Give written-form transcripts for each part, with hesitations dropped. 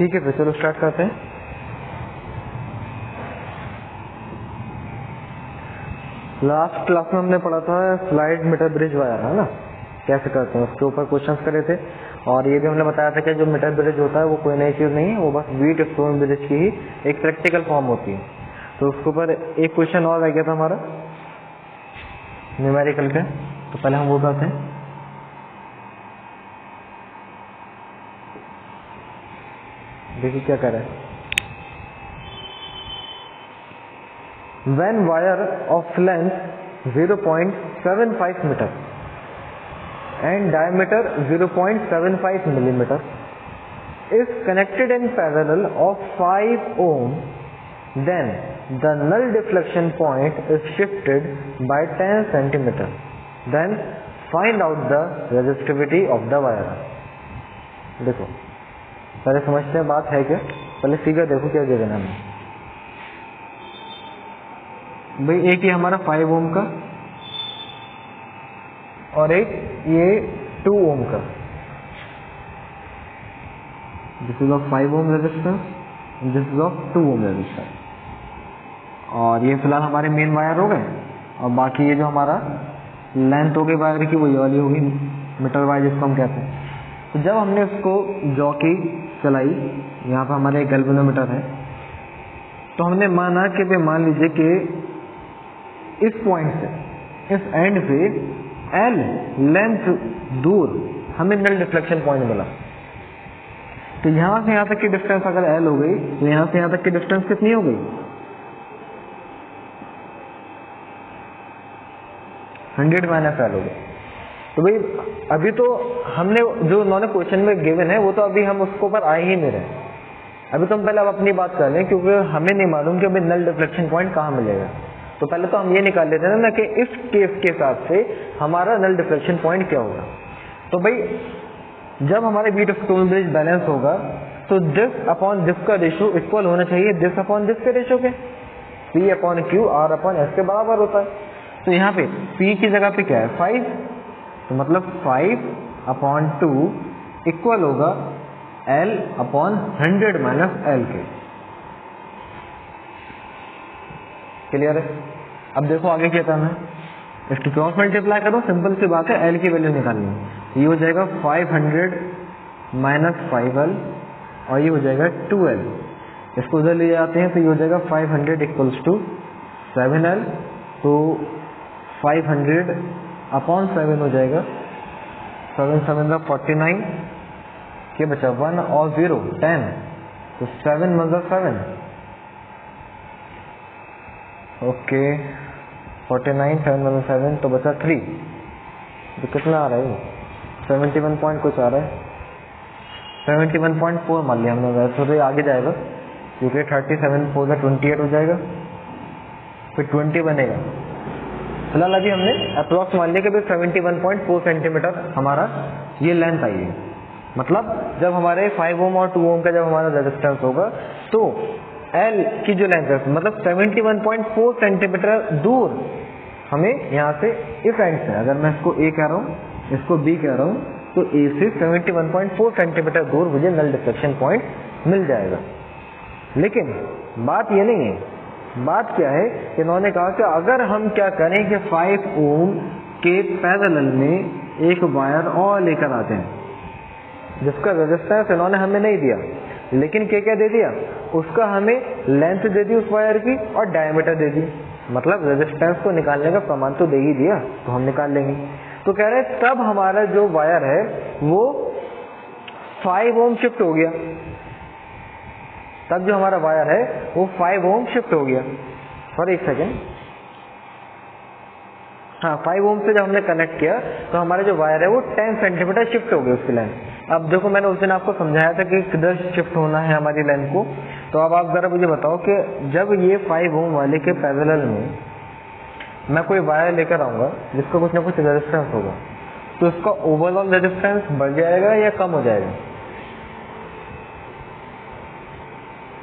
ठीक है, फिर चलो स्टार्ट करते हैं। लास्ट क्लास में हमने पढ़ा था स्लाइड मीटर ब्रिज वायर, है ना, कैसे करते हैं, उसके ऊपर क्वेश्चंस करे थे। और ये भी हमने बताया था कि जो मीटर ब्रिज होता है वो कोई नई चीज़ नहीं है, वो बस व्हीट स्टोन ब्रिज की ही एक प्रैक्टिकल फॉर्म होती है। तो उसके ऊपर एक क्वेश्चन और रह गया था हमारा न्यूमेरिकल का, तो पहले हम वो करते हैं। देखिए क्या कर रहे हैं। When wire of length 0.75 meter and diameter 0.75 millimeter is connected in parallel of 5 ohm, then the null deflection point is shifted by 10 centimeter. Then find out the resistivity of the wire. देखो पहले समझते हैं बात है क्या, पहले figure देखो क्या दे देना है भाई। एक ये हमारा 5 ओम का और एक ये 2 ओम का। This is of 5 ohm resistance, this is of 2 ohm resistance. और ये फिलहाल हमारे मेन वायर हो गए, और बाकी ये जो हमारा लेंथ हो गई वायर की वही वाली होगी मीटर वायर जिसको हम कहते हैं। तो जब हमने उसको जॉकी चलाई, यहाँ पर हमारे गैल्वेनोमीटर है, तो हमने माना कि भाई मान लीजिए कि इस पॉइंट से इस एंड से L लेंथ दूर हमें नल डिफ्लेक्शन पॉइंट मिला। तो यहां से यहां तक की डिस्टेंस अगर L हो गई, तो यहां से यहां तक की डिस्टेंस कितनी हो गई? 100 माइनस L हो गई। तो भाई अभी तो हमने जो उन्होंने क्वेश्चन में गिवन है वो तो अभी हम उसके ऊपर आए ही नहीं रहे। अभी तो हम पहले अब अपनी बात कर लें, क्योंकि हमें नहीं मालूम कि अभी नल डिफ्लेक्शन पॉइंट कहाँ मिलेगा। तो पहले तो हम ये निकाल लेते हैं ना कि इस केस के हिसाब से हमारा नल डिफ्लेक्शन पॉइंट क्या होगा। तो भाई जब हमारे Wheatstone bridge balance होगा तो दिस अपॉन दिस का रेशियो इक्वल होना चाहिए दिस अपॉन दिस के रेशियो के, P upon Q R upon S के बराबर होता है। तो यहाँ पे P की जगह पे क्या है 5, तो मतलब 5 अपॉन 2 इक्वल होगा L अपॉन 100 माइनस L के। क्लियर है? अब देखो आगे क्या करना है, इसकी क्रॉस मल्टीप्लाई करो, सिंपल सी बात है, L की वैल्यू निकालनी है। ये हो जाएगा 500 माइनस 5L और ये हो जाएगा 2L। इसको उधर ले जाते हैं तो ये हो जाएगा 500 इक्वल्स टू 7L, तो 500 अपॉन 7 हो जाएगा, 7 7 49, क्या बचा 1 और 0 10, तो 7 मतलब 7, ओके 49 7 मतलब 7, तो बचा 3। तो कितना आ रहा है, 71 पॉइंट कुछ आ रहा है, 71.4 मान लिया हमने। वैसे तो आगे जाएगा क्योंकि 37 4 28 हो जाएगा, फिर 20 बनेगा। फिलहाल अभी हमने अप्रोक्स मान लिया कि भाई 71.4 सेंटीमीटर हमारा ये लेंथ आई है। मतलब जब हमारे 5 ओम और 2 ओम का जब हमारा रेजिस्टेंस होगा तो L की जो लेंथ है मतलब 71.4 सेंटीमीटर दूर हमें यहाँ से इस एंड से, अगर मैं इसको A कह रहा हूँ इसको B कह रहा हूँ, तो A से 71.4 सेंटीमीटर दूर मुझे नल डिफ्लेक्शन पॉइंट मिल जाएगा। लेकिन बात ये नहीं है, बात क्या है कि इन्होंने कहा कि अगर हम क्या करें कि 5 ओम के पैरेलल में एक वायर और लेकर आते हैं जिसका रेजिस्टेंस इन्होंने हमें नहीं दिया, लेकिन क्या क्या दे दिया, उसका हमें लेंथ दे दी उस वायर की और डायमीटर दे दी, मतलब रेजिस्टेंस को निकालने का प्रमाण तो दे ही दिया, तो हम निकाल लेंगे। तो कह रहे तब हमारा जो वायर है वो 5 ओम शिफ्ट हो गया, तब जो हमारा वायर है वो 5 ओम शिफ्ट हो गया। सॉरी एक सेकेंड, हाँ 5 ओम से जब हमने कनेक्ट किया तो हमारा जो वायर है वो 10 सेंटीमीटर शिफ्ट हो गई उसकी लेंथ। अब देखो मैंने उस दिन आपको समझाया था कि किधर शिफ्ट होना है हमारी लेंथ को, तो अब आप जरा मुझे बताओ कि जब ये 5 ओम वाले के पैरेलल में मैं कोई वायर लेकर आऊंगा जिसका कुछ ना कुछ रेजिस्टेंस होगा, तो इसका ओवरऑल रेजिस्टेंस बढ़ जाएगा या कम हो जाएगा?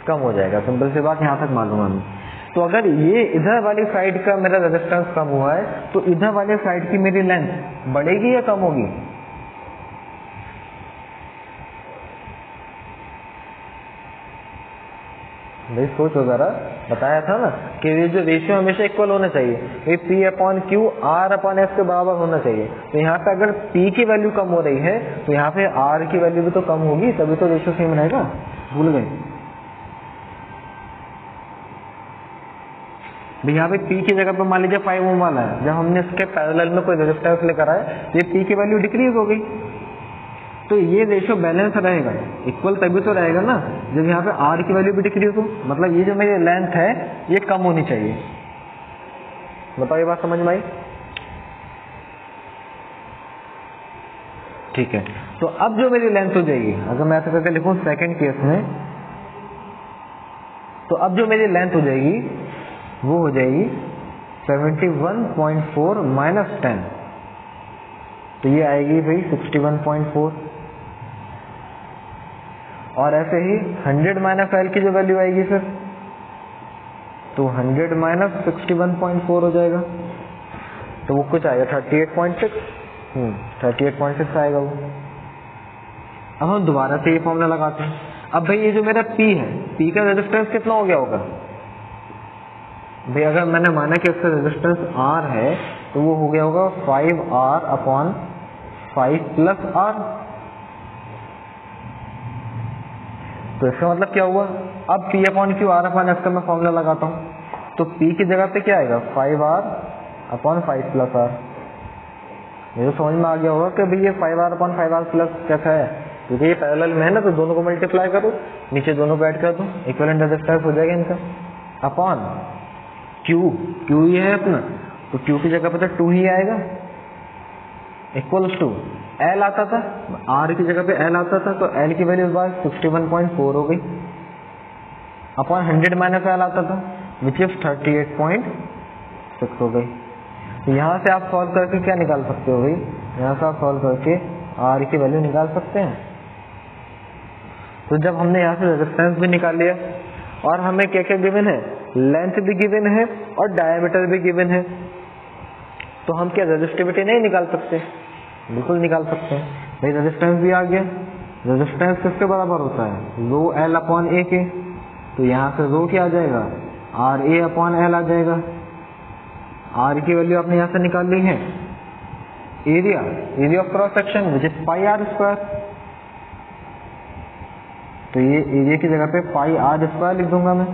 कम हो जाएगा, सिंपल सी बात यहाँ तक मालूम है। तो अगर ये इधर वाली साइड का मेरा रेजिस्टेंस कम हुआ है तो इधर वाले साइड की मेरी लेंथ बढ़ेगी या कम होगी? भाई सोचो जरा, बताया था ना कि ये जो रेशियो हमेशा इक्वल होना चाहिए, ये P upon Q R upon S के बराबर होना चाहिए। तो यहाँ पे अगर P की वैल्यू कम हो रही है तो यहाँ पे R की वैल्यू भी तो कम होगी, तभी तो रेशियो सेम रहेगा। भूल गए भाई, यहाँ पे P की जगह पे मान लीजिए 5 ओम वाला है, जब हमने इसके पैरेलल में कोई रेजिस्टेंस लेकर आए तो ये P की वैल्यू डिक्रीज हो गई, तो ये रेशियो बैलेंस रहेगा, इक्वल तभी तो रहेगा ना जब यहाँ पे R की वैल्यू भी डिक्रीज हो। मतलब ये जो मेरी लेंथ है ये कम होनी चाहिए। बताओ ये बात समझ में आई? ठीक है, तो अब जो मेरी लेंथ हो जाएगी, अगर मैं ऐसा करके लिखूं सेकंड केस में, तो अब जो मेरी लेंथ हो जाएगी वो हो जाएगी 71.4 माइनस 10, तो ये आएगी भाई 61.4। और ऐसे ही 100 माइनस एल की जो वैल्यू आएगी सर, तो 100 माइनस 61.4 हो जाएगा, तो वो कुछ आएगा 38.6। 38.6 आएगा वो। अब हम दोबारा से ये फॉर्मूला लगाते हैं। अब भाई ये जो मेरा P है, P का रेजिस्टेंस कितना हो गया होगा भाई? अगर मैंने माना कि उसका रेजिस्टेंस R है तो वो हो गया होगा 5R अपॉन 5 प्लस R। तो इसका मतलब क्या हुआ? अब P upon Q R upon S का मैं फॉर्मूला लगाता हूँ, तो P की जगह पे क्या आएगा 5R अपॉन 5 प्लस R। मुझे समझ में आ गया होगा कि भाई ये 5R अपॉन 5R प्लस कैसा है, क्योंकि ये पैरेलल में है ना, तो दोनों को मल्टीप्लाई करो, नीचे दोनों को ऐड कर दो, इक्विवेलेंट रेजिस्टेंस हो जाएगा इनका। अपॉन Q ये है अपना, तो Q की जगह पे तो 2 ही आएगा, इक्वल्स टू L आता था, R की जगह पे L आता था, तो L की वैल्यू इस बार 61.4 हो गई, अपॉन 100 माइनस L आता था विच इज 38.6 हो गई। तो यहाँ से आप सॉल्व करके क्या निकाल सकते हो भाई? यहाँ से आप सॉल्व करके R की वैल्यू निकाल सकते हैं। तो जब हमने यहाँ से रेजिस्टेंस भी निकाल लिया और हमें क्या क्या गिवन है, लेंथ भी गिवन है और डायमीटर भी गिवन है, तो हम क्या रेजिस्टिविटी नहीं निकाल सकते? बिल्कुल निकाल सकते हैं भाई। रेजिस्टेंस भी आ गया, रेजिस्टेंस किसके बराबर होता है? रो एल अपॉन ए के, तो यहाँ से रो क्या आ जाएगा? आर ए अपॉन एल आ जाएगा। आर की वैल्यू आपने यहाँ से निकाल ली है। Area of cross section which is pi r square, तो ये एरिया की जगह पे पाई आर स्क्वायर लिख दूंगा मैं।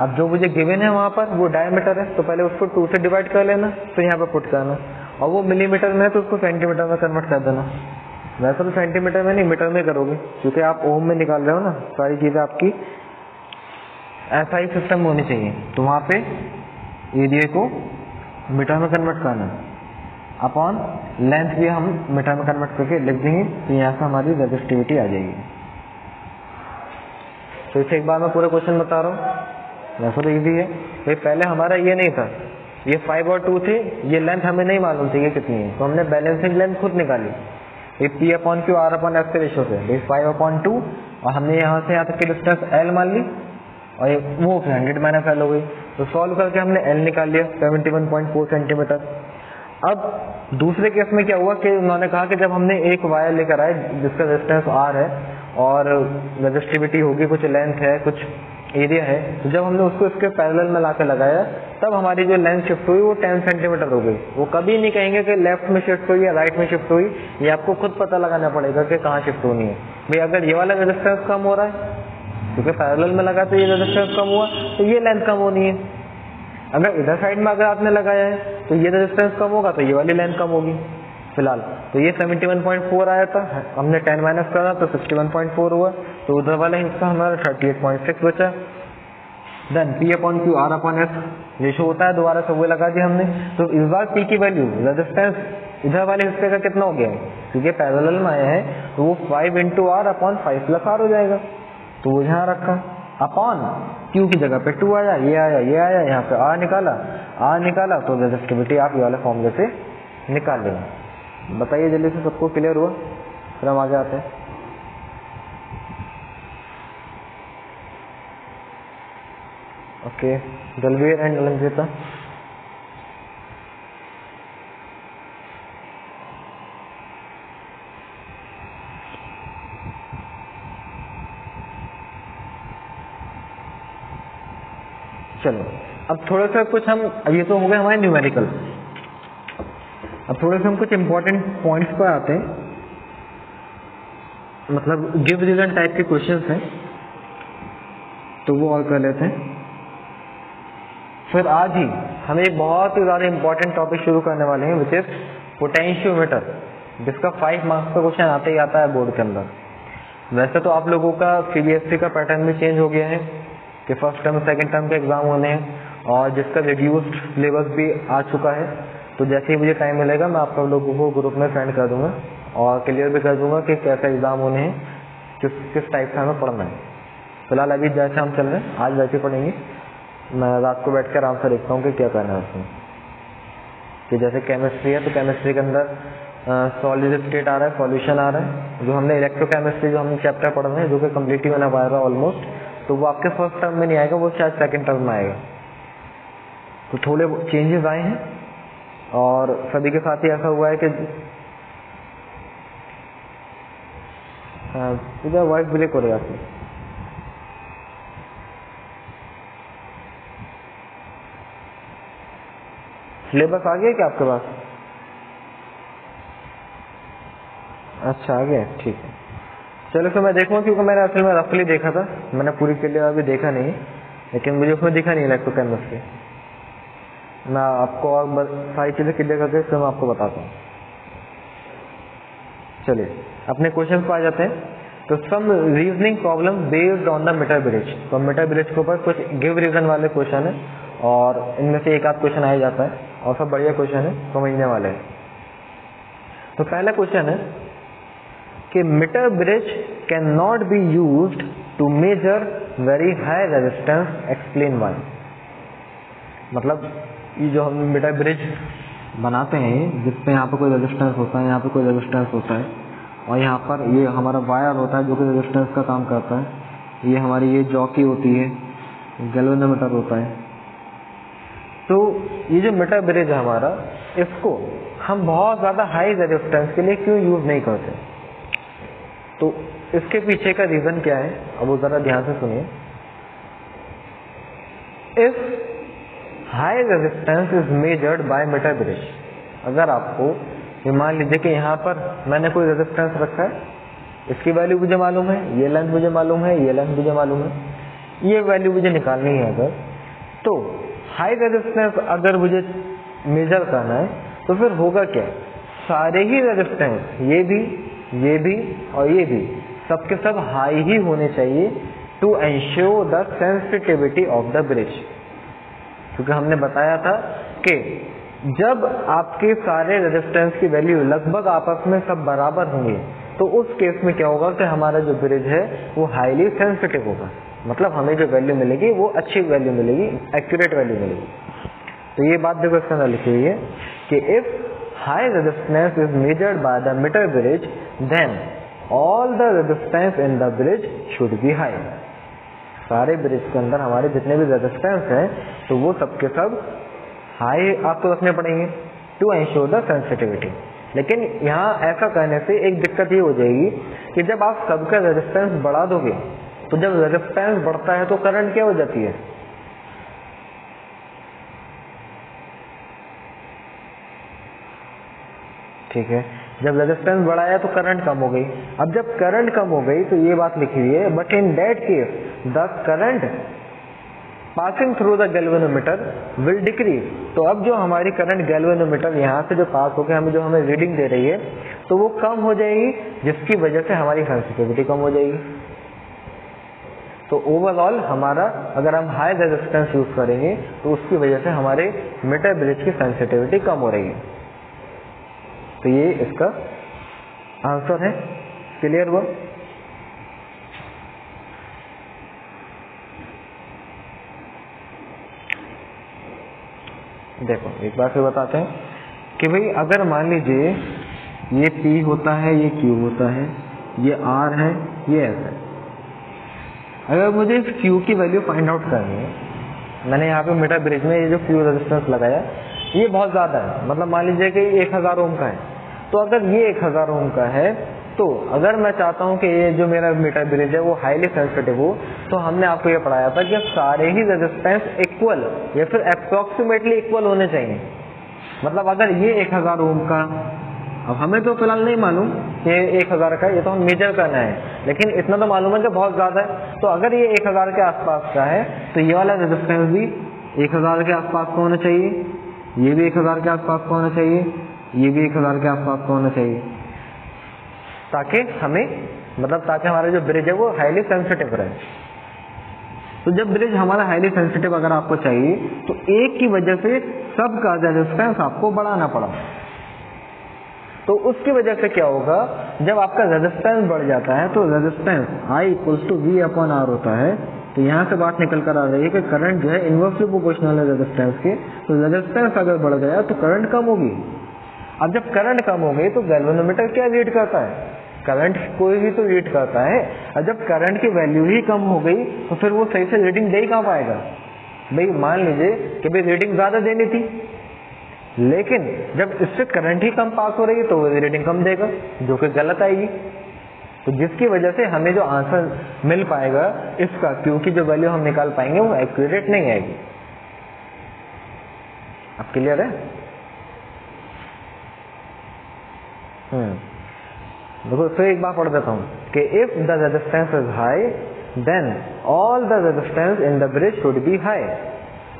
अब जो मुझे गिवन है वहां पर वो डायमीटर है, तो पहले उसको 2 से डिवाइड कर लेना, तो यहाँ पे पुट करना, और वो मिलीमीटर में है तो उसको सेंटीमीटर में कन्वर्ट कर देना। वैसे तो सेंटीमीटर में नहीं, मीटर में करोगे, क्योंकि आप ओम में निकाल रहे हो ना, सारी चीजें आपकी ऐसा ही सिस्टम होनी चाहिए। तो वहां पे एरिया को मीटर में कन्वर्ट करना, अपॉन लेंथ भी हम मीटर में कन्वर्ट करके लिख देंगे, तो यहाँ से हमारी रेजिस्टिविटी आ जाएगी। तो इसे एक बार मैं पूरा क्वेश्चन बता रहा हूँ, वैसे तो इजी है भाई। पहले हमारा ये नहीं था, ये 5 और 2 थे, ये लेंथ हमें नहीं मालूम थी कि कितनी है, तो हमने बैलेंसिंग लेंथ खुद निकाली। ये P upon Q R upon S के रेशियो से 5 अपॉन 2, और हमने यहाँ से यहाँ तक की डिस्टेंस L मान ली, और वो 100 माइनस L हो गई। तो सॉल्व करके हमने L निकाल लिया 71.4 सेंटीमीटर। अब दूसरे केस में क्या हुआ कि उन्होंने कहा कि जब हमने एक वायर लेकर आए जिसका रेजिस्टेंस R है और रेजिस्टिविटी होगी, कुछ लेंथ है, कुछ एरिया है, तो जब हमने उसको इसके पैरेलल में लाकर लगाया तब हमारी जो लेंथ शिफ्ट हुई वो 10 सेंटीमीटर हो गई। वो कभी नहीं कहेंगे कि लेफ्ट में शिफ्ट हुई या राइट में शिफ्ट हुई, ये आपको खुद पता लगाना पड़ेगा कि कहाँ शिफ्ट होनी है भाई। अगर ये वाला रेजिस्टेंस कम हो रहा है क्योंकि पैरेलल में लगा तो ये रेजिस्टेंस कम हुआ, तो ये लेंथ कम होनी है। अगर इधर साइड में अगर आपने लगाया है तो ये रेजिस्टेंस कम होगा, तो ये वाली लेंथ कम होगी फिलहाल। तो ये 71.4 आया था, हमने 10 माइनस करा तो 61.4 हुआ, तो उधर वाला हिस्सा हमारा 38.6 बचा। Then P upon Q R upon S ratio होता है, दोबारा से वो लगा दिया हमने। तो इस बार P की वैल्यू रेजिस्टेंस इधर वाले हिस्से का कितना हो गया, क्योंकि पैरेलल में आया है तो वो 5 into R upon 5 plus R हो जाएगा, तो वो यहाँ रखा। अपॉन Q की जगह पे 2 आया, ये आया, ये आया, यहाँ पे R निकाला, तो रेजिस्टिविटी आप ये वाले फॉर्मूले से निकाल लेंगे। बताइए जल्दी से, सबको क्लियर हुआ? फिर हम आगे आते हैं। Okay, Dalvir and Alankrita. चलो अब थोड़ा सा कुछ हम, ये तो हो गए हमारे न्यूमेरिकल, अब थोड़े से हम कुछ इंपॉर्टेंट पॉइंट्स पर आते हैं, मतलब गिव रीजन टाइप के क्वेश्चंस हैं, तो वो और कर लेते हैं। फिर आज ही हम एक बहुत ही ज़्यादा इंपॉर्टेंट टॉपिक शुरू करने वाले हैं, विच इज पोटेंशियोमीटर, जिसका 5 मार्क्स का क्वेश्चन आता ही आता है बोर्ड के अंदर। वैसे तो आप लोगों का सीबीएसई का पैटर्न भी चेंज हो गया है कि फर्स्ट टर्म सेकंड टर्म के एग्जाम होने हैं, और जिसका रिड्यूस्ड सिलेबस भी आ चुका है। तो जैसे ही मुझे टाइम मिलेगा मैं आप सब लोगों को ग्रुप में सेंड कर दूंगा और क्लियर भी कर दूंगा कि कैसे एग्जाम होने हैं, किस टाइप से हमें पढ़ना है। फिलहाल अभी जैसे हम चल रहे हैं आज वैसे पढ़ेंगे। मैं रात को बैठ कर आराम से देखता हूँ कि क्या करना है उसमें। कि जैसे केमिस्ट्री है तो केमिस्ट्री के अंदर सॉलिड स्टेट आ रहा है, सॉल्यूशन आ रहा है। जो हमने इलेक्ट्रोकेमिस्ट्री जो हम चैप्टर पढ़ रहे हैं, जो कि कम्प्लीट ही होना पाएगा ऑलमोस्ट, तो वो आपके फर्स्ट टर्म में नहीं आएगा, वो शायद सेकंड टर्म में आएगा। तो थोड़े चेंजेस आए हैं और सभी के साथ ही ऐसा हुआ है कि इधर वॉइस ब्रेक हो रहा है। सिलेबस आ गया क्या आपके पास? अच्छा आ गया, ठीक है। चलो तो मैं देखूंगा, क्योंकि मैंने असल में रफली देखा था, मैंने पूरी क्लियर अभी देखा नहीं, लेकिन मुझे उसमें दिखा नहीं इलेक्ट्रोकेमिस्ट्री। मैं आपको और सारी चीजें क्लियर करके फिर मैं आपको बताता हूँ। चलिए अपने क्वेश्चन पर आ जाते हैं। तो some reasoning problem based on the metre bridge, तो मीटर ब्रिज के ऊपर कुछ गिव रीजन वाले क्वेश्चन है, और इनमें से एक आध क्वेश्चन आ जाता है, और सब बढ़िया क्वेश्चन है, समझने वाले हैं। तो पहला क्वेश्चन है कि metre bridge can not be used to measure very high resistance, explain why. मतलब ये जो हम मीटर ब्रिज बनाते हैं, जिसपे यहाँ पर कोई रेजिस्टेंस होता है, यहाँ पे कोई रेजिस्टेंस होता है, और यहाँ पर ये हमारा वायर होता है जो कि रेजिस्टेंस का काम करता है, ये हमारी ये जॉकी होती है, गैल्वेनोमीटर होता है। तो ये जो मीटर ब्रिज है हमारा, इसको हम बहुत ज़्यादा हाई रेजिस्टेंस के लिए क्यों यूज नहीं करते? तो इसके पीछे का रीजन क्या है, अब वो ज़रा ध्यान से सुनिए। If high resistance is measured by metre bridge, अगर आपको ये मान लीजिए कि यहाँ पर मैंने कोई रेजिस्टेंस रखा है, इसकी वैल्यू मुझे मालूम है, ये लेंथ मुझे मालूम है, ये लेंथ मुझे मालूम है, ये वैल्यू मुझे निकालनी है। अगर तो हाई रेजिस्टेंस अगर मुझे मेजर करना है तो फिर होगा क्या, सारे ही रेजिस्टेंस, ये भी और ये भी, सबके सब हाई ही होने चाहिए to ensure the sensitivity of the bridge. क्योंकि हमने बताया था कि जब आपके सारे रेजिस्टेंस की वैल्यू लगभग आपस में सब बराबर होंगे, तो उस केस में क्या होगा कि हमारा जो ब्रिज है वो हाईली सेंसिटिव होगा, मतलब हमें जो वैल्यू मिलेगी वो अच्छी वैल्यू मिलेगी, एक्यूरेट वैल्यू मिलेगी। तो ये बात देखो इसके अंदर लिखी हुई है कि if high resistance is measured by the metre bridge then all the resistance in the bridge should be high. सारे ब्रिज के अंदर हमारे जितने भी रेजिस्टेंस हैं तो वो सबके सब हाई आपको रखने पड़ेंगे टू एंश्योर द सेंसिटिविटी। लेकिन यहाँ ऐसा करने से एक दिक्कत ये हो जाएगी कि जब आप सबका रेजिस्टेंस बढ़ा दोगे, तो जब रेजिस्टेंस बढ़ता है तो करंट क्या हो जाती है, ठीक है, जब रेजिस्टेंस बढ़ाया तो करंट कम हो गई। अब जब करंट कम हो गई तो ये बात लिखी हुई है, but in that case the current passing through the galvanometer will decrease. तो अब जो हमारी करंट गैल्वेनोमीटर यहाँ से जो पास होकर हमें रीडिंग दे रही है तो वो कम हो जाएगी, जिसकी वजह से हमारी सेंसिटिविटी कम हो जाएगी। तो ओवरऑल हमारा अगर हम हाई रेजिस्टेंस यूज करेंगे तो उसकी वजह से हमारे मीटर ब्रिज की सेंसिटिविटी कम हो रही है। तो ये इसका आंसर है। क्लियर हुआ? देखो एक बार फिर बताते हैं कि भाई अगर मान लीजिए ये P होता है, ये Q होता है, ये R है, ये S है। अगर मुझे इस Q की वैल्यू फाइंड आउट करनी है, मैंने यहाँ पे मीटर ब्रिज में ये जो Q रेजिस्टेंस लगाया ये बहुत ज़्यादा है, मतलब मान लीजिए कि 1000 ओम का है। तो अगर ये 1000 ओम का है, तो अगर मैं चाहता हूँ कि ये जो मेरा मीटर ब्रिज है वो हाईली सेंसिटिव हो, तो हमने आपको ये पढ़ाया था कि सारे ही रेजिस्टेंस एक इक्वल या फिर अप्रोक्सीमेटली इक्वल होने चाहिए। मतलब अगर ये 1000 ओम का, अब हमें तो फिलहाल नहीं मालूम कि 1000 का, ये तो हम मेजर करना है, लेकिन इतना तो मालूम है कि बहुत ज्यादा है। तो अगर ये 1000 के आसपास का है तो ये वाला रेजिस्टेंस भी 1000 के आसपास का होना चाहिए, ये भी 1000 के आसपास का होना चाहिए, ये भी 1000 के आसपास का होना चाहिए, ताकि हमें मतलब ताकि हमारा जो ब्रिज है वो हाईली सेंसिटिव रहे। तो जब ब्रिज हमारा हाईली सेंसिटिव अगर आपको चाहिए तो एक की वजह से सबका रेजिस्टेंस आपको बढ़ाना पड़ा। तो उसकी वजह से क्या होगा, जब आपका रेजिस्टेंस बढ़ जाता है तो रेजिस्टेंस I = V/R होता है। तो यहाँ से बात निकल कर आ रही है कि करंट जो है इनवर्सली प्रोपोर्शनल है रेजिस्टेंस के। तो रेजिस्टेंस अगर बढ़ गया तो करंट कम होगी। अब जब करंट कम हो गई तो गैल्वेनोमीटर क्या रीड करता है, करंट कोई भी तो रीड करता है। और जब करंट की वैल्यू ही कम हो गई तो फिर वो सही से रीडिंग दे कहाँ पाएगा। भाई मान लीजिए कि भाई रीडिंग ज्यादा देनी थी, लेकिन जब इससे करंट ही कम पास हो रही है तो वो रीडिंग कम देगा, जो कि गलत आएगी। तो जिसकी वजह से हमें जो आंसर मिल पाएगा इसका, क्योंकि जो वैल्यू हम निकाल पाएंगे वो एक्यूरेट नहीं आएगी। अब क्लियर है? देखो फिर एक बार पढ़ देता हूँ कि if the resistance is high then all the resistance in the bridge should be high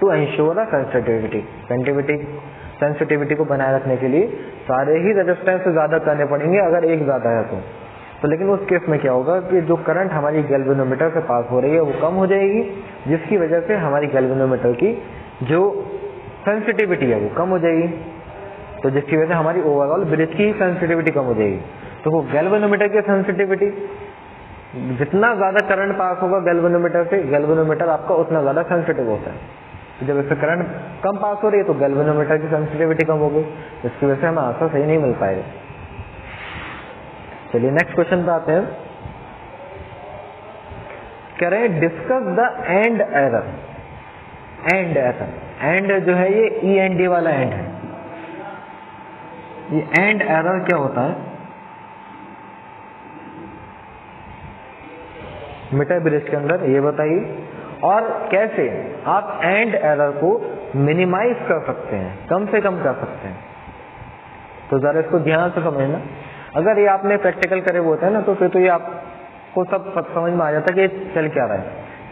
to ensure a sensitivity को बनाए रखने के लिए सारे ही रेजिस्टेंस ज्यादा करने पड़ेंगे अगर एक ज्यादा है तो लेकिन उस केस में क्या होगा कि जो करंट हमारी गैल्वेनोमीटर से पास हो रही है वो कम हो जाएगी, जिसकी वजह से हमारी गैल्वेनोमीटर की जो सेंसिटिविटी है वो कम हो जाएगी। तो जिसकी वजह से हमारी ओवरऑल ब्रिज की सेंसिटिविटी कम हो जाएगी। तो वो गैल्वेनोमीटर की सेंसिटिविटी, जितना ज्यादा करंट पास होगा गैल्वेनोमीटर से, गैल्वेनोमीटर आपका उतना ज्यादा सेंसिटिव होता है। तो जब इससे करंट कम पास हो रही है तो गैल्वेनोमीटर की सेंसिटिविटी कम हो गई, जिसकी वजह से हमें आंसर सही नहीं मिल पाएगा। चलिए नेक्स्ट क्वेश्चन पे आते हैं। कह रहे हैं discuss the end error. And error, and जो है ये END वाला एंड है। ये एंड एरर क्या होता है? मीटर ब्रिज के अंदर ये बताइए, और कैसे आप एंड एरर को मिनिमाइज कर सकते हैं, कम से कम कर सकते हैं। तो जरा इसको ध्यान से समझना। अगर ये आपने प्रैक्टिकल करे होता है ना तो फिर तो ये आपको सब समझ में आ जाता है कि ये चल क्या रहा है,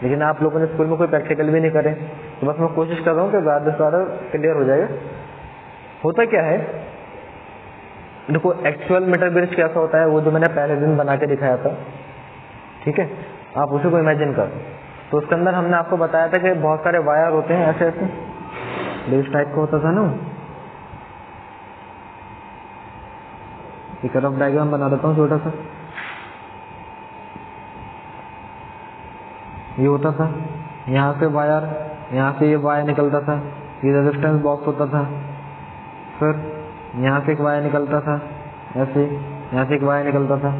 लेकिन आप लोगों ने स्कूल में कोई प्रैक्टिकल भी नहीं करे। तो बस मैं कोशिश कर रहा हूँ कि ज्यादा से ज्यादा क्लियर हो जाएगा। होता क्या है, देखो एक्चुअल मीटर ब्रिज कैसा होता है वो जो मैंने पहले दिन बना के दिखाया था, ठीक है, आप उसी को इमेजिन करो। तो उसके अंदर हमने आपको बताया था कि बहुत सारे वायर होते हैं ऐसे ऐसे, इस टाइप का होता था ना। एक रफ डायग्राम बना देता हूँ छोटा सा। ये होता था, यहाँ से वायर, यहाँ से ये वायर निकलता था, ये रेजिस्टेंस बॉक्स होता था। फिर यहाँ से एक वायर निकलता था ऐसे, यहाँ से एक वायर निकलता था,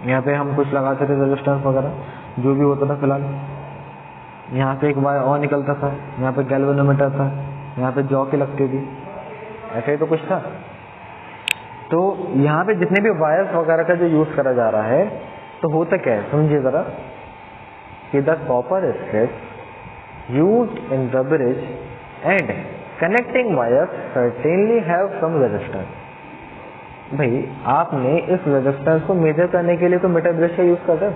यहाँ पे हम कुछ लगाते थे रेजिस्टेंस वगैरह जो भी होता था। फिलहाल यहाँ से एक वायर और निकलता था, यहाँ पे गैल्वेनोमीटर था, यहाँ पे जॉकी लगती थी, ऐसे ही तो कुछ था। तो यहाँ पे जितने भी वायर्स वगैरह का जो यूज करा जा रहा है, तो होता क्या है समझिए जरा, कि the copper strips used in the bridge and connecting wires certainly have some resistance. भाई आपने इस रेजिस्टेंस को मेजर करने के लिए तो मीटर ब्रिज का यूज कर रहे हो,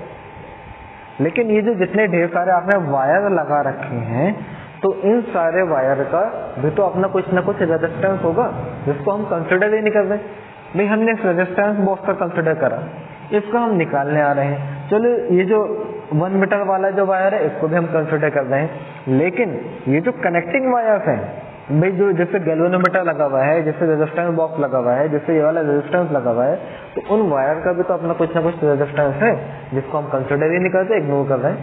लेकिन ये जो जितने ढेर सारे आपने वायर लगा रखे हैं, तो इन सारे वायर का भी तो अपना कुछ ना कुछ रेजिस्टेंस होगा, जिसको हम कंसिडर ही नहीं कर रहे। भाई हमने इस रेजिस्टेंस बॉक्स का कंसिडर करा, इसको हम निकालने आ रहे हैं। चलो ये जो 1 मीटर वाला जो वायर है इसको भी हम कंसिडर कर रहे हैं, लेकिन ये जो कनेक्टिंग वायर्स हैं भाई, जो जिससे गैल्वेनोमीटर लगा हुआ है, जिससे रेजिस्टेंस बॉक्स लगा हुआ है, जिससे ये वाला रेजिस्टेंस लगा हुआ है, तो उन वायर का भी तो अपना कुछ ना कुछ रेजिस्टेंस है, जिसको हम कंसिडर ही नहीं करते, इग्नोर कर रहे हैं।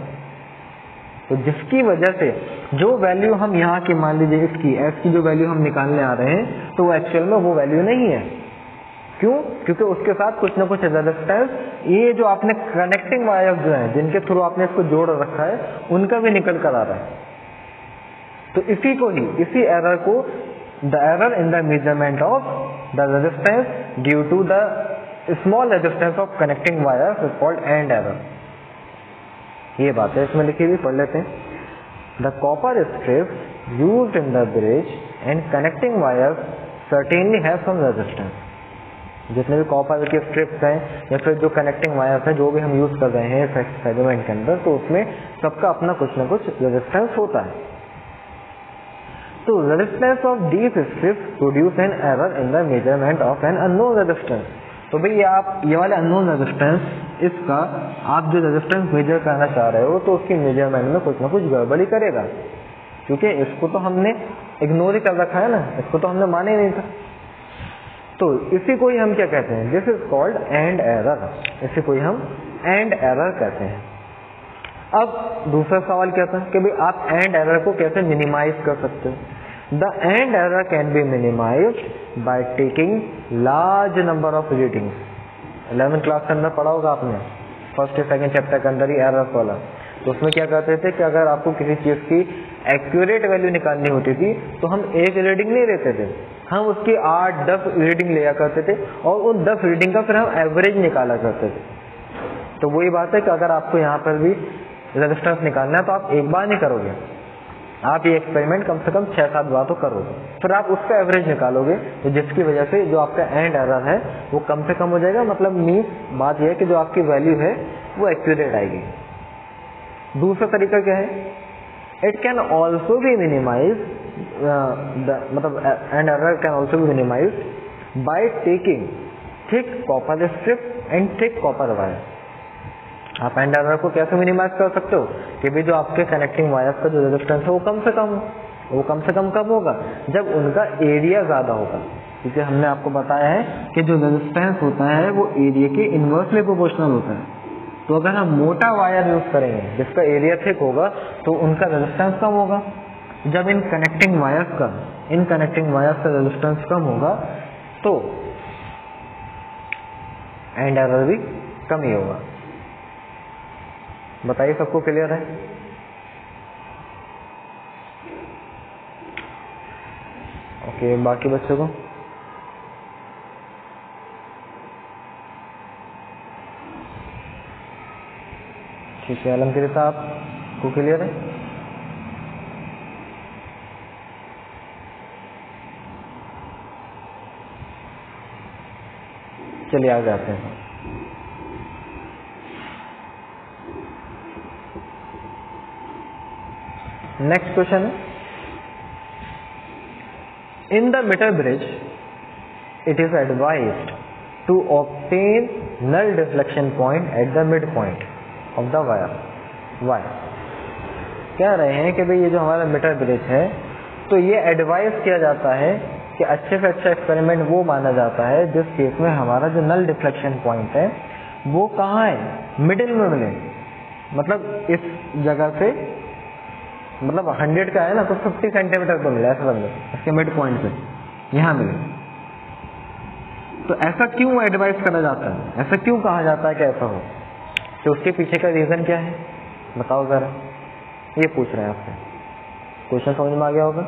तो जिसकी वजह से जो वैल्यू हम यहाँ की मान लीजिए इसकी एस की जो वैल्यू हम निकालने आ रहे हैं, तो वो एक्चुअल में वो वैल्यू नहीं है। क्यों? क्योंकि उसके साथ कुछ ना कुछ रेजिस्टेंस, ये जो आपने कनेक्टिंग वायर्स जो हैं जिनके थ्रू आपने इसको जोड़ रखा है, उनका भी निकल कर आ रहा है। तो इसी को ही, इसी एरर को, the error in the measurement of the resistance due to the small resistance of connecting wires is called end error. ये बात है इसमें लिखी हुई, पढ़ लेते हैं। The copper strips used in the bridge and connecting wires certainly have some resistance. जितने भी कॉपर के स्ट्रिप्स हैं या फिर जो कनेक्टिंग वायर्स हैं जो भी हम यूज कर रहे हैं इस एक्सपेरिमेंट के अंदर, तो उसमें सबका अपना कुछ ना कुछ रेजिस्टेंस होता है। तो resistance of these strips produce an error in the measurement of an unknown resistance. तो भाई आप ये वाले अननोन रेजिस्टेंस, इसका आप जो रेजिस्टेंस मेजर करना चाह रहे हो तो उसकी मेजरमेंट में कुछ ना कुछ गड़बड़ी करेगा, क्योंकि इसको तो हमने इग्नोर ही कर रखा है ना, इसको तो हमने माना ही नहीं था। तो इसी को ही हम क्या कहते हैं, this is called end error. इसी को ही हम एंड एरर कहते हैं। अब दूसरा सवाल क्या था कि भाई आप एंड एरर को कैसे मिनिमाइज कर सकते हो। The end error can be minimised by taking large number of readings. 11th class के अंदर पढ़ा होगा आपने, फर्स्ट या सेकंड चैप्टर के अंदर ही एरर वाला। तो उसमें क्या करते थे कि अगर आपको किसी चीज की एक्यूरेट वैल्यू निकालनी होती थी तो हम एक रीडिंग नहीं लेते थे, हम उसकी 8-10 रीडिंग लिया करते थे और उन 10 रीडिंग का फिर हम एवरेज निकाला करते थे। तो वही बात है कि अगर आपको यहाँ पर भी रेजिस्टेंस निकालना है तो आप एक बार नहीं करोगे, आप ये एक्सपेरिमेंट कम से कम 6-7 बार तो करोगे, फिर आप उसका एवरेज निकालोगे, तो जिसकी वजह से जो आपका एंड एरर है वो कम से कम हो जाएगा। मतलब मीन्स बात यह है कि जो आपकी वैल्यू है वो एक्यूरेट आएगी। दूसरा तरीका क्या है, it can also be minimise, मतलब end error can also be minimise by taking thick copper strip and thick copper wire. आप एंड एरर को कैसे मिनिमाइज कर सकते हो कि भी जो आपके कनेक्टिंग वायर्स का जो रेजिस्टेंस है वो कम से कम हो। वो कम से कम कब होगा, जब उनका एरिया ज्यादा होगा, क्योंकि हमने आपको बताया है कि जो रेजिस्टेंस होता है वो एरिया के इनवर्सली प्रोपोर्शनल होता है। तो अगर हम मोटा वायर यूज करेंगे जिसका एरिया थिक होगा तो उनका रेजिस्टेंस कम होगा। जब इन कनेक्टिंग वायर्स का रेजिस्टेंस कम होगा तो एंड एरर भी कम ही होगा। बताइए सबको क्लियर है? ओके, बाकी बच्चों को ठीक है। अलमकिरिता आपको क्लियर है? चलिए आगे आते हैं। नेक्स्ट क्वेश्चन है, in the metre bridge it is advised to obtain null deflection point at the mid point of the wire. Why कह रहे हैं कि भाई ये जो हमारा मीटर ब्रिज है तो ये एडवाइज किया जाता है कि अच्छे से अच्छा एक्सपेरिमेंट वो माना जाता है जिस केस में हमारा जो नल डिफ्लेक्शन पॉइंट है वो कहाँ है, मिडिल में मिले। मतलब इस जगह से, मतलब 100 का है ना तो 50 सेंटीमीटर पर मिले, ऐसा समझो, इसके मिड पॉइंट पे यहाँ मिले। तो ऐसा क्यों एडवाइस करा जाता है, ऐसा क्यों कहा जाता है कि ऐसा हो, तो उसके पीछे का रीजन क्या है बताओ जरा। ये पूछ रहे हैं आपसे, क्वेश्चन समझ में आ गया होगा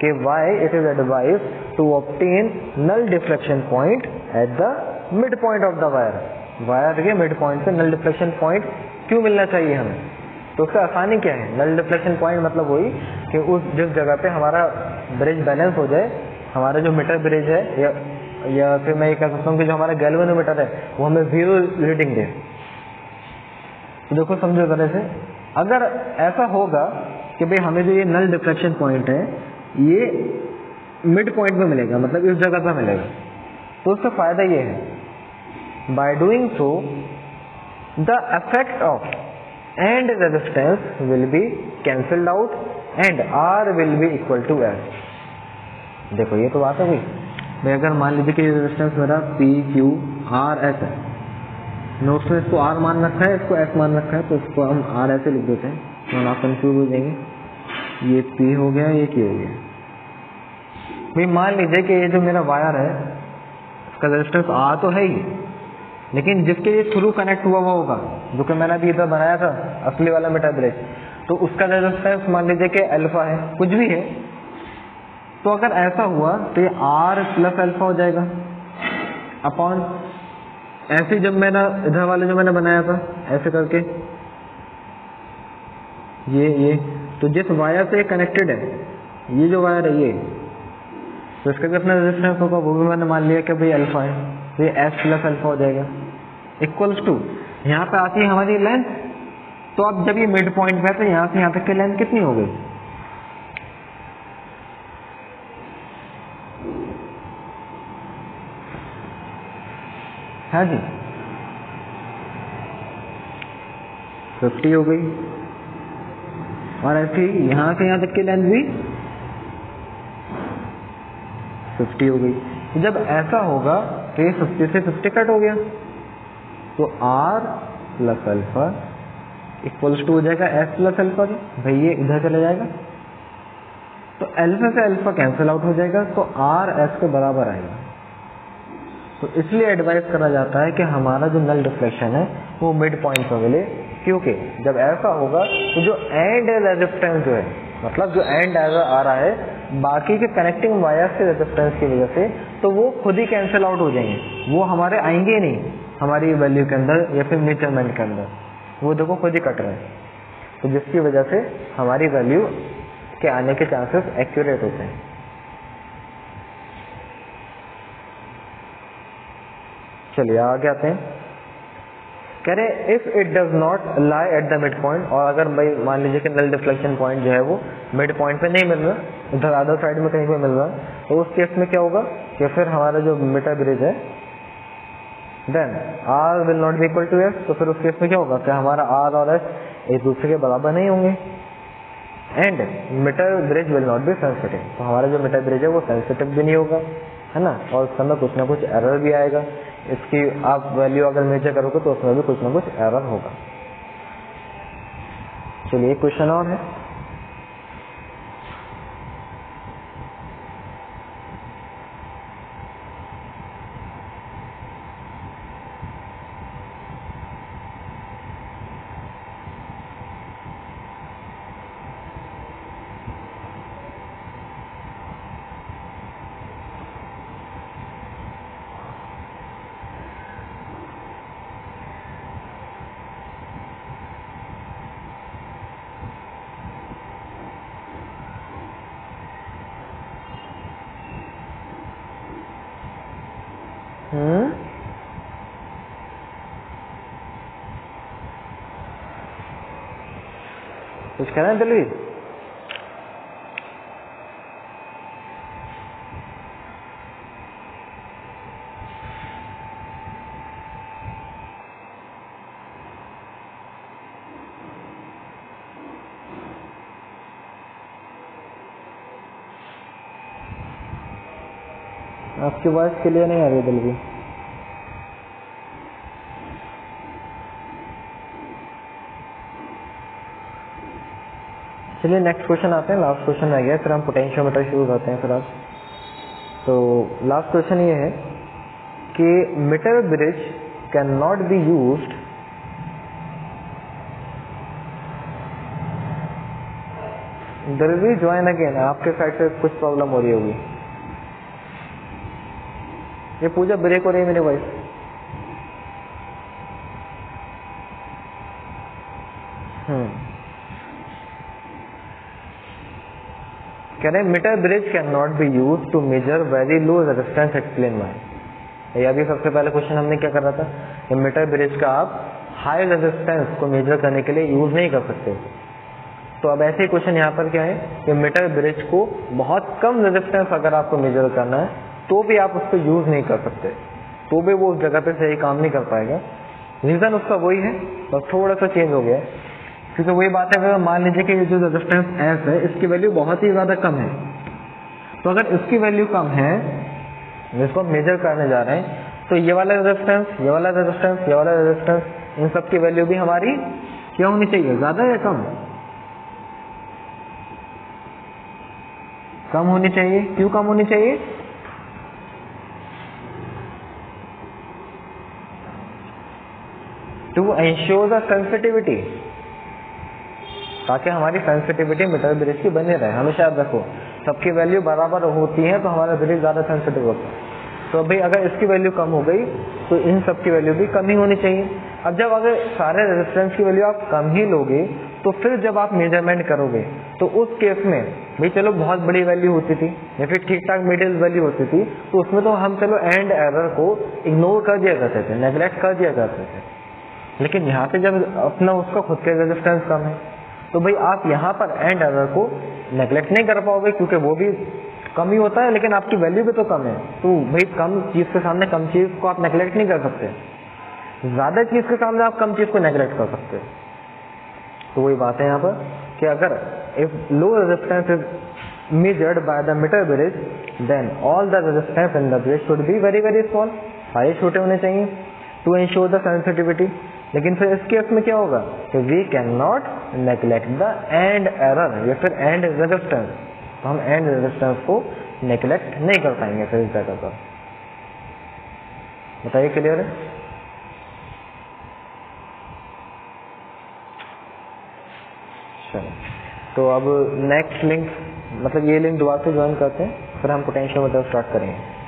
कि why it is advise to obtain null deflection point at the mid point of the wire. Wire के मिड पॉइंट पे नल डिफ्लेक्शन पॉइंट क्यों मिलना चाहिए हमें। तो उसका आसानी क्या है, नल डिफ्लेक्शन पॉइंट मतलब वही कि उस जिस जगह पे हमारा ब्रिज बैलेंस हो जाए, हमारा जो मीटर ब्रिज है या फिर मैं ये कह सकता हूँ कि जो हमारा गैल्वेनोमीटर है वो हमें 0 रीडिंग दे। तो देखो समझो तरह से, अगर ऐसा होगा कि भाई हमें जो ये नल डिफ्लेक्शन पॉइंट है ये मिड पॉइंट में मिलेगा, मतलब इस जगह पर मिलेगा, तो उसका फायदा ये है, by doing so the effect of end resistance will be cancelled out and R will be equal to S. देखो ये तो बात है भाई, अगर मान लीजिए कि रेजिस्टेंस मेरा पी क्यू आर एस है, मैं उसमें इसको आर मान रखा है, इसको एस मान रखा है, तो इसको हम आर ऐसे लिख देते हैं, तो आप कंफ्यूज हो जाएंगे। ये पी हो गया, ये क्यू हो गया। भाई मान लीजिए कि ये जो मेरा वायर है इसका रेजिस्टेंस आर तो है ही, लेकिन जिसके ये थ्रू कनेक्ट हुआ हुआ होगा, जो कि मैंने अभी इधर बनाया था असली वाला मीटर ब्रिज, तो उसका रेजिस्टेंस मान लीजिए कि अल्फा है, कुछ भी है। तो अगर ऐसा हुआ तो ये आर प्लस अल्फा हो जाएगा अपॉन ऐसे, जब मैंने इधर वाले जो मैंने बनाया था ऐसे करके, ये तो जिस वायर से कनेक्टेड है, ये जो वायर है ये, तो इसका भी अपना रेजिस्टेंस होगा, वो भी मैंने मान लिया कि भाई अल्फा है, तो ये एस प्लस अल्फा हो जाएगा इक्वल्स टू, यहाँ पे आती है हमारी लेंथ, तो अब जब ये मिड पॉइंट पे है तो यहाँ से यहाँ तक की लेंथ कितनी हो गई, हाँ जी 50 हो गई, और ऐसी यहाँ से यहाँ तक की लेंथ भी 50 हो गई। तो जब ऐसा होगा तो ये 50 से 50 कट हो गया, तो R plus alpha equals to हो जाएगा S प्लस अल्फा के, भाई ये इधर चला जाएगा, तो अल्फा से अल्फा कैंसिल आउट हो जाएगा, तो R S के बराबर आएगा। तो इसलिए एडवाइस करा जाता है कि हमारा जो नल डिफ्लेक्शन है वो मिड पॉइंट पर मिले, क्योंकि जब ऐसा होगा तो जो एंड रेजिस्टेंस जो है, मतलब जो एंड आ रहा है बाकी के कनेक्टिंग वायर्स के रेजिस्टेंस की वजह से, तो वो खुद ही कैंसिल आउट हो जाएंगे, वो हमारे आएंगे ही नहीं हमारी वैल्यू के अंदर या फिर मेजरमेंट के अंदर, वो देखो खुद ही कट रहे हैं, तो जिसकी वजह से हमारी वैल्यू के आने के चांसेस एक्यूरेट होते हैं। चलिए आगे आते हैं, कह रहे if it does not lie at the mid point, और अगर भाई मान लीजिए कि नल डिफ्लेक्शन पॉइंट जो है वो मिड पॉइंट पे नहीं मिल रहा, इधर अदर साइड में कहीं पे मिल रहा है, तो उस केस में क्या होगा कि फिर हमारा जो मीटर ब्रिज है then R will not be equal to S, तो फिर उस केस में क्या होगा कि हमारा R और S एक दूसरे के बराबर नहीं होंगे, and meter bridge will not be sensitive, तो हमारा जो मीटर ब्रिज है वो सेंसिटिव भी नहीं होगा, है ना, और उसके अंदर कुछ ना कुछ एरर भी आएगा, इसकी आप वैल्यू अगर मेजर करोगे तो उसमें भी कुछ ना कुछ एरर होगा। चलिए एक क्वेश्चन और है, कुछ कहना है दिलवीर? आपकी वॉइस क्लियर नहीं आ रही दिलवीर। चलिए नेक्स्ट क्वेश्चन आते हैं, लास्ट क्वेश्चन रह गया, फिर हम पोटेंशियोमीटर शुरू करते हैं फिर आज। तो लास्ट क्वेश्चन ये है कि metre bridge can not be used दिलवीर ज्वाइन अगेन, आपके साइड से कुछ प्रॉब्लम हो रही होगी, ये पूजा ब्रेक हो रही है मेरी वॉइस। कह रहे meter bridge can not be use to measure very low resistance, explain my. अभी सबसे पहले क्वेश्चन हमने क्या करा था कि मीटर ब्रिज का आप हाई रेजिस्टेंस को मेजर करने के लिए यूज नहीं कर सकते, तो अब ऐसे ही क्वेश्चन यहाँ पर क्या है कि मीटर ब्रिज को बहुत कम रेजिस्टेंस अगर आपको मेजर करना है तो भी आप उसको यूज नहीं कर सकते, तो भी वो उस जगह पे सही काम नहीं कर पाएगा। रीजन उसका वही है, बस थोड़ा सा चेंज हो गया है, क्योंकि वही बात है, मान लीजिए कि जो रेजिस्टेंस एस है इसकी वैल्यू बहुत ही ज्यादा कम है, तो अगर इसकी वैल्यू कम है जिसको मेजर करने जा रहे हैं, तो ये वाला रेजिस्टेंस, ये वाला रेजिस्टेंस, ये वाला रेजिस्टेंस, इन सब की वैल्यू भी हमारी क्या होनी चाहिए, ज्यादा या कम? कम होनी चाहिए। क्यों कम होनी चाहिए? टू एंश्योर द सेंसिटिविटी, ताकि हमारी सेंसिटिविटी मीटर ब्रिज की बनी रहे। हमेशा याद रखो सबकी वैल्यू बराबर होती है तो हमारा ब्रिज ज्यादा सेंसिटिव होता है। तो भाई अगर इसकी वैल्यू कम हो गई तो इन सब की वैल्यू भी कम ही होनी चाहिए। अब जब अगर सारे रेजिस्टेंस की वैल्यू आप कम ही लोगे तो फिर जब आप मेजरमेंट करोगे तो उस केस में भाई चलो बहुत बड़ी वैल्यू होती थी या फिर ठीक ठाक मिडिल वैल्यू होती थी तो उसमें तो हम चलो एंड एरर को इग्नोर कर दिया करते थे, नेग्लेक्ट कर दिया करते थे। लेकिन यहाँ पे जब अपना उसका खुद के रेजिस्टेंस कम है तो भाई आप यहाँ पर एंड एरर को नेग्लेक्ट नहीं कर पाओगे क्योंकि वो भी कम ही होता है लेकिन आपकी वैल्यू भी तो कम है। तो भाई कम चीज के सामने कम चीज को आप नेग्लेक्ट नहीं कर सकते, ज्यादा चीज के सामने आप कम चीज को नेग्लेक्ट कर सकते हो। तो वही बात है यहाँ पर कि अगर if low resistance is measured by the meter bridge then all the resistance in the bridge should be very very small, सारे छोटे होने चाहिए to ensure the sensitivity। लेकिन फिर इस केस में क्या होगा कि we cannot neglect the end error या फिर end resistance, तो हम end resistance को neglect नहीं कर पाएंगे फिर इस जगह पर। बताइए क्लियर है? तो अब नेक्स्ट लिंक मतलब ये लिंक दोबारा से ज्वाइन करते हैं फिर हम पोटेंशियोमीटर स्टार्ट करेंगे।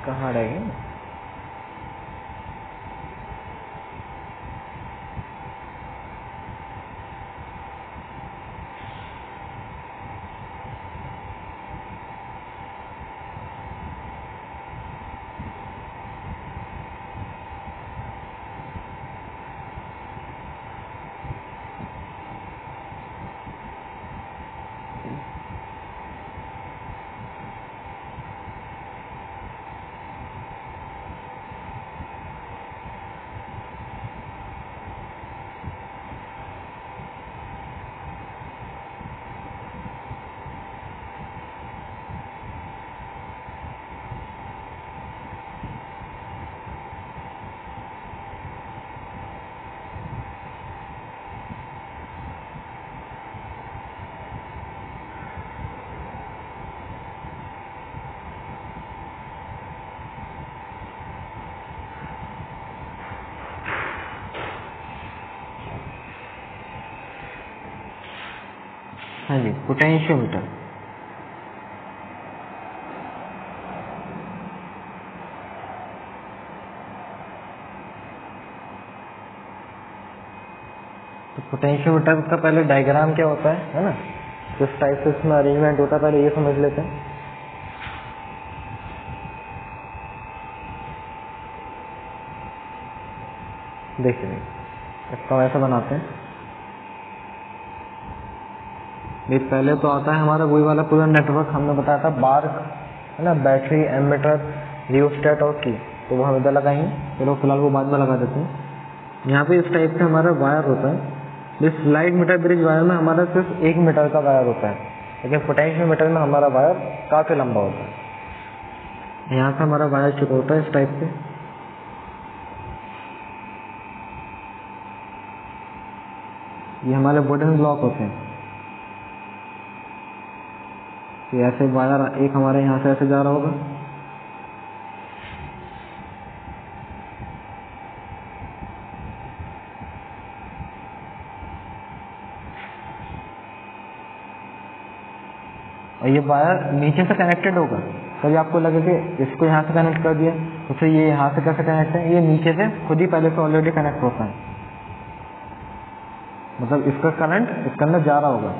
कहाँ रह गए? हाँ जी, पोटेंशियोमीटर। तो पोटेंशियोमीटर का पहले डायग्राम क्या होता है ना, किस टाइप से इसमें अरेंजमेंट होता है पहले ये समझ लेते हैं। देखिए इसको ऐसा बनाते हैं। ये पहले तो आता है हमारा वही वाला पूरा नेटवर्क हमने बताया था, बार है ना, बैटरी, एमीटर, रियोस्टेट और की, तो वो हम इधर लगाएंगे। चलो फिलहाल वो बाद में लगा देते हैं। यहाँ पे इस टाइप का हमारा वायर होता है। इस स्लाइड मीटर ब्रिज वायर में हमारा सिर्फ 1 मीटर का वायर होता है, लेकिन पोटेंशियोमीटर में हमारा वायर काफी लंबा होता है। यहाँ से हमारा वायर शुरू होता है इस टाइप से, ये हमारे वुडन ब्लॉक होते हैं। तो ऐसे वायर एक हमारे यहाँ से ऐसे जा रहा होगा, और ये वायर नीचे से कनेक्टेड होगा, कभी आपको लगे कि इसको यहाँ से कनेक्ट कर दिया तो फिर ये यहाँ से कैसे कनेक्ट है, ये नीचे से खुद ही पहले से ऑलरेडी कनेक्ट होता है, मतलब इसका करंट इसके अंदर जा रहा होगा।